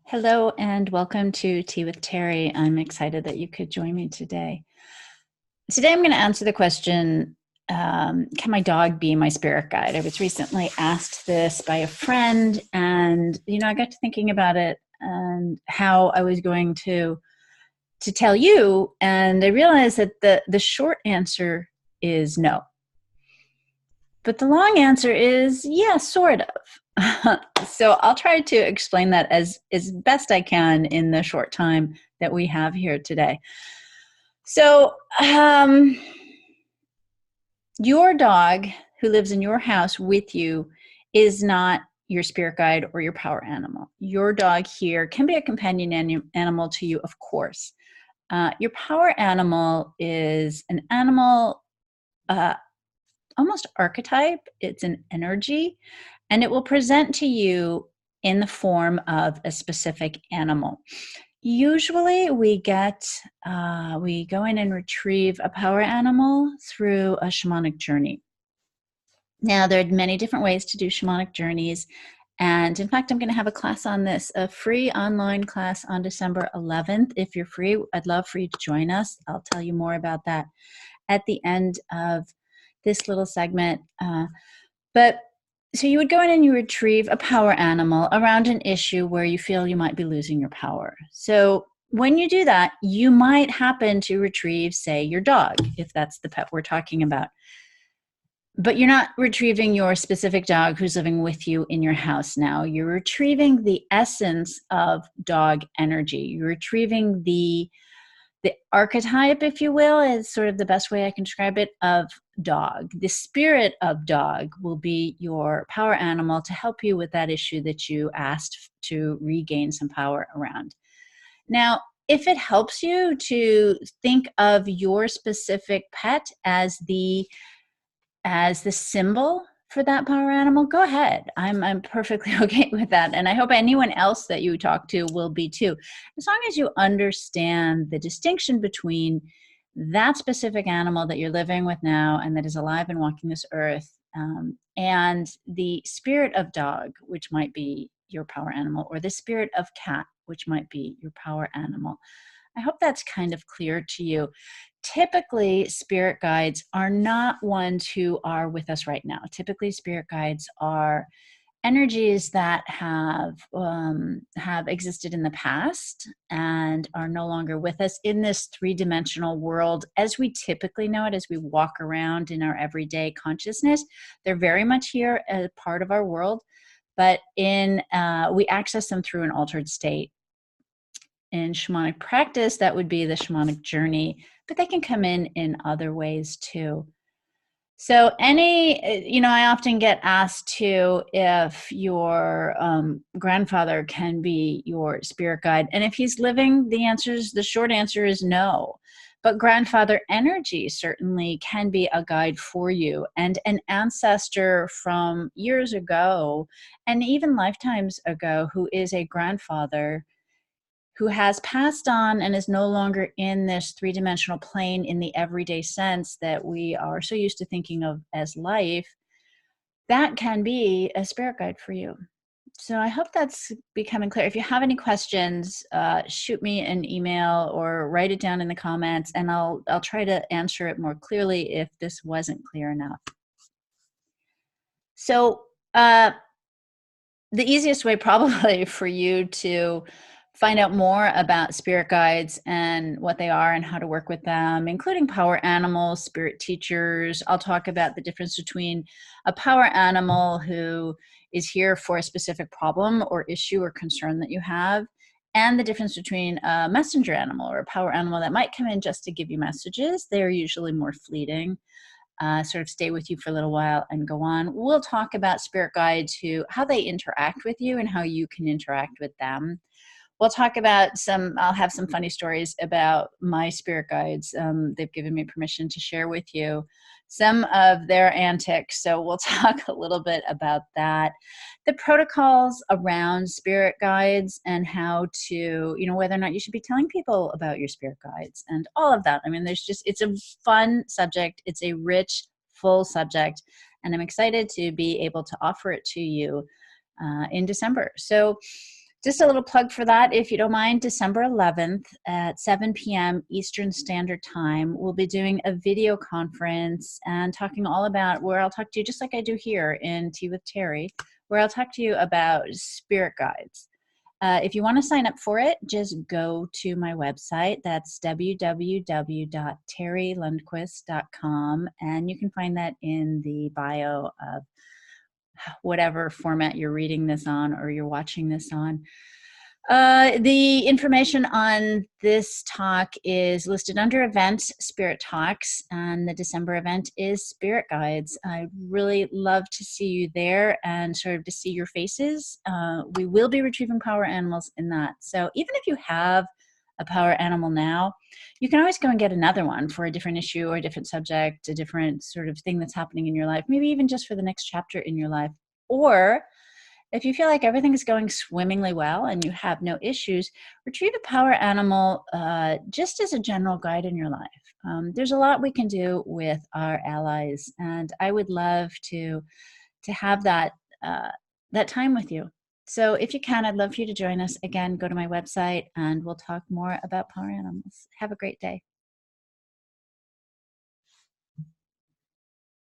Hello and welcome to Tea with Terry. I'm excited that you could join me today. Today I'm going to answer the question, can my dog be my spirit guide? I was recently asked this by a friend and, I got to thinking about it and how I was going to tell you. And I realized that the short answer is no. But the long answer is yes, sort of. So I'll try to explain that as best I can in the short time that we have here today. So your dog who lives in your house with you is not your spirit guide or your power animal. Your dog here can be a companion animal to you, of course. Your power animal is an animal almost archetype. It's an energy, and it will present to you in the form of a specific animal. Usually we go in and retrieve a power animal through a shamanic journey. Now, there are many different ways to do shamanic journeys. And in fact, I'm going to have a class on this, a free online class on December 11th. If you're free, I'd love for you to join us. I'll tell you more about that at the end of this little segment. So you would go in and you retrieve a power animal around an issue where you feel you might be losing your power. So when you do that, you might happen to retrieve, say, your dog, if that's the pet we're talking about. But you're not retrieving your specific dog who's living with you in your house now. You're retrieving the essence of dog energy. You're retrieving the archetype, if you will, is sort of the best way I can describe it, of dog. The spirit of dog will be your power animal to help you with that issue that you asked to regain some power around. Now, if it helps you to think of your specific pet as the symbol for that power animal, go ahead. I'm perfectly okay with that. And I hope anyone else that you talk to will be too. As long as you understand the distinction between that specific animal that you're living with now and that is alive and walking this earth, and the spirit of dog, which might be your power animal, or the spirit of cat, which might be your power animal. I hope that's kind of clear to you. Typically, spirit guides are not ones who are with us right now. Typically, spirit guides are energies that have existed in the past and are no longer with us in this three-dimensional world as we typically know it, as we walk around in our everyday consciousness. They're very much here as part of our world, but we access them through an altered state. In shamanic practice, that would be the shamanic journey, but they can come in other ways too. So I often get asked too if your grandfather can be your spirit guide. And if he's living, the short answer is no. But grandfather energy certainly can be a guide for you, and an ancestor from years ago and even lifetimes ago who is a grandfather who has passed on and is no longer in this three-dimensional plane in the everyday sense that we are so used to thinking of as life, that can be a spirit guide for you. So I hope that's becoming clear. If you have any questions, shoot me an email or write it down in the comments, and I'll try to answer it more clearly if this wasn't clear enough. So the easiest way probably for you to find out more about spirit guides and what they are and how to work with them, including power animals, spirit teachers. I'll talk about the difference between a power animal who is here for a specific problem or issue or concern that you have, and the difference between a messenger animal or a power animal that might come in just to give you messages. They're usually more fleeting. Sort of stay with you for a little while and go on. We'll talk about spirit guides, how they interact with you and how you can interact with them. We'll talk about I'll have some funny stories about my spirit guides. They've given me permission to share with you some of their antics. So we'll talk a little bit about that. The protocols around spirit guides and how to, whether or not you should be telling people about your spirit guides and all of that. I mean, it's a fun subject. It's a rich, full subject. And I'm excited to be able to offer it to you in December. So Just a little plug for that, if you don't mind, December 11th at 7 p.m. Eastern Standard Time, we'll be doing a video conference and talking all about, where I'll talk to you just like I do here in Tea with Terri, where I'll talk to you about spirit guides. If you want to sign up for it, just go to my website. That's www.terrilundquist.com, and you can find that in the bio of whatever format you're reading this on or you're watching this on. The information on this talk is listed under events, Spirit Talks, and the December event is Spirit Guides. I really love to see you there and sort of to see your faces. We will be retrieving power animals in that. So even if you have a power animal now, you can always go and get another one for a different issue or a different subject, a different sort of thing that's happening in your life, maybe even just for the next chapter in your life. Or if you feel like everything is going swimmingly well and you have no issues, retrieve a power animal just as a general guide in your life. There's a lot we can do with our allies, and I would love to have that that time with you. So if you can, I'd love for you to join us. Again, go to my website and we'll talk more about power animals. Have a great day.